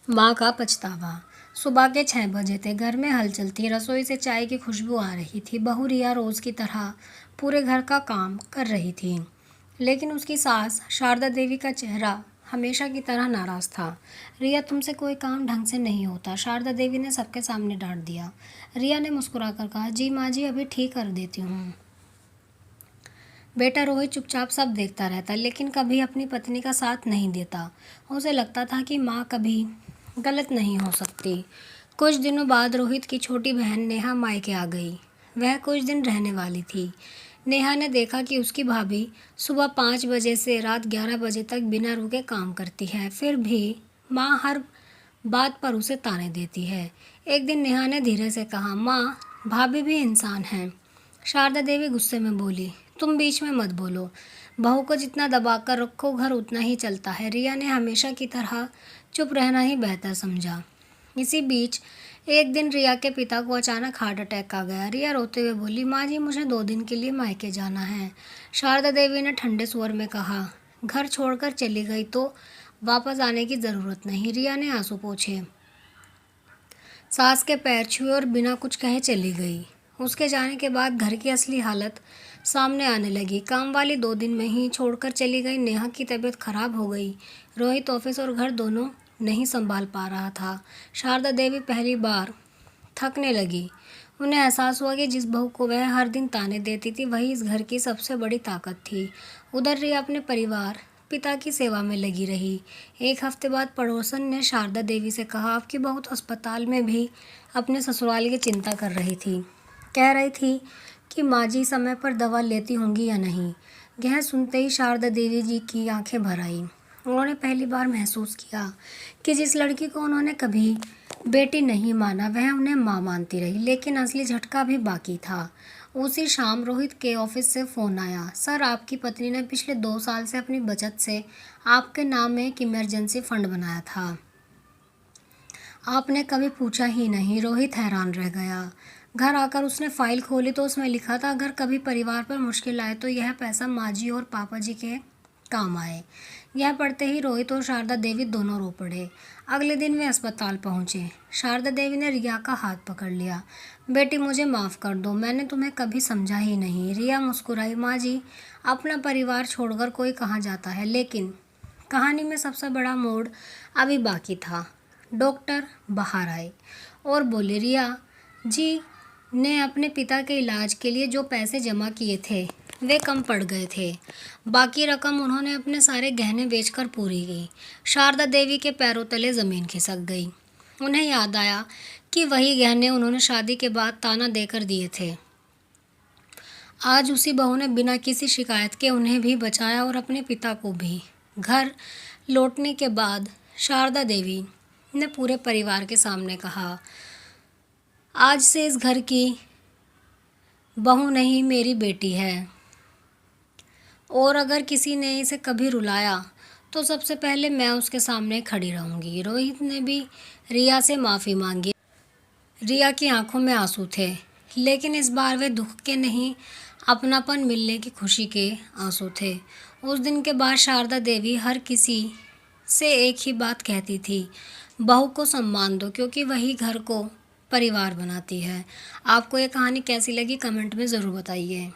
माँ का पछतावा। सुबह के 6 बजे थे। घर में हलचल थी। रसोई से चाय की खुशबू आ रही थी। बहू रिया रोज की तरह पूरे घर का काम कर रही थी, लेकिन उसकी सास शारदा देवी का चेहरा हमेशा की तरह नाराज था। रिया, तुमसे कोई काम ढंग से नहीं होता, शारदा देवी ने सबके सामने डांट दिया। रिया ने मुस्कुराकर कहा, जी माँ जी, अभी ठीक कर देती हूँ। बेटा रोहित चुपचाप सब देखता रहता, लेकिन कभी अपनी पत्नी का साथ नहीं देता। उसे लगता था कि माँ कभी गलत नहीं हो सकती। कुछ दिनों बाद रोहित की छोटी बहन नेहा मायके आ गई। वह कुछ दिन रहने वाली थी। नेहा ने देखा कि उसकी भाभी सुबह 5 बजे से रात 11 बजे तक बिना रुके काम करती है, फिर भी माँ हर बात पर उसे ताने देती है। एक दिन नेहा ने धीरे से कहा, माँ, भाभी भी इंसान है। शारदा देवी गुस्से में बोली, तुम बीच में मत बोलो। बहू को जितना दबा कर रखो, घर उतना ही चलता है। रिया ने हमेशा की तरह चुप रहना ही बेहतर समझा। इसी बीच एक दिन रिया के पिता को अचानक हार्ट अटैक आ गया। रिया रोते हुए बोली, माँ जी, मुझे 2 दिन के लिए मायके जाना है। शारदा देवी ने ठंडे स्वर में कहा, घर छोड़कर चली गई तो वापस आने की ज़रूरत नहीं। रिया ने आंसू पोंछे, सास के पैर छुए और बिना कुछ कहे चली गई। उसके जाने के बाद घर की असली हालत सामने आने लगी। काम वाली 2 दिन में ही छोड़कर चली गई। नेहा की तबीयत खराब हो गई। रोहित ऑफिस और घर दोनों नहीं संभाल पा रहा था। शारदा देवी पहली बार थकने लगी। उन्हें एहसास हुआ कि जिस बहू को वह हर दिन ताने देती थी, वही इस घर की सबसे बड़ी ताकत थी। उधर रिया अपने परिवार पिता की सेवा में लगी रही। एक हफ्ते बाद पड़ोसन ने शारदा देवी से कहा, आपकी बहू तो अस्पताल में भी अपने ससुराल की चिंता कर रही थी। कह रही थी कि माँ जी समय पर दवा लेती होंगी या नहीं। यह सुनते ही शारदा देवी जी की आंखें भर आईं। उन्होंने पहली बार महसूस किया कि जिस लड़की को उन्होंने कभी बेटी नहीं माना, वह उन्हें माँ मानती रही। लेकिन असली झटका भी बाकी था। उसी शाम रोहित के ऑफिस से फ़ोन आया, सर, आपकी पत्नी ने पिछले 2 साल से अपनी बचत से आपके नाम में एक इमरजेंसी फंड बनाया था। आपने कभी पूछा ही नहीं। रोहित हैरान रह गया। घर आकर उसने फाइल खोली तो उसमें लिखा था, अगर कभी परिवार पर मुश्किल आए तो यह पैसा माँ जी और पापा जी के काम आए। यह पढ़ते ही रोहित और शारदा देवी दोनों रो पड़े। अगले दिन वे अस्पताल पहुंचे। शारदा देवी ने रिया का हाथ पकड़ लिया। बेटी, मुझे माफ़ कर दो, मैंने तुम्हें कभी समझा ही नहीं। रिया मुस्कुराई, माँ जी, अपना परिवार छोड़कर कोई कहाँ जाता है। लेकिन कहानी में सबसे बड़ा मोड़ अभी बाकी था। डॉक्टर बाहर आए और बोले, रिया जी ने अपने पिता के इलाज के लिए जो पैसे जमा किए थे वे कम पड़ गए थे। बाकी रकम उन्होंने अपने सारे गहने बेचकर पूरी की। शारदा देवी के पैरों तले ज़मीन खिसक गई। उन्हें याद आया कि वही गहने उन्होंने शादी के बाद ताना देकर दिए थे। आज उसी बहू ने बिना किसी शिकायत के उन्हें भी बचाया और अपने पिता को भी। घर लौटने के बाद शारदा देवी ने पूरे परिवार के सामने कहा, आज से इस घर की बहू नहीं, मेरी बेटी है, और अगर किसी ने इसे कभी रुलाया तो सबसे पहले मैं उसके सामने खड़ी रहूंगी। रोहित ने भी रिया से माफ़ी मांगी। रिया की आंखों में आंसू थे, लेकिन इस बार वे दुख के नहीं, अपनापन मिलने की खुशी के आंसू थे। उस दिन के बाद शारदा देवी हर किसी से एक ही बात कहती थी, बहू को सम्मान दो, क्योंकि वही घर को परिवार बनाती है। आपको ये कहानी कैसी लगी, कमेंट में ज़रूर बताइए।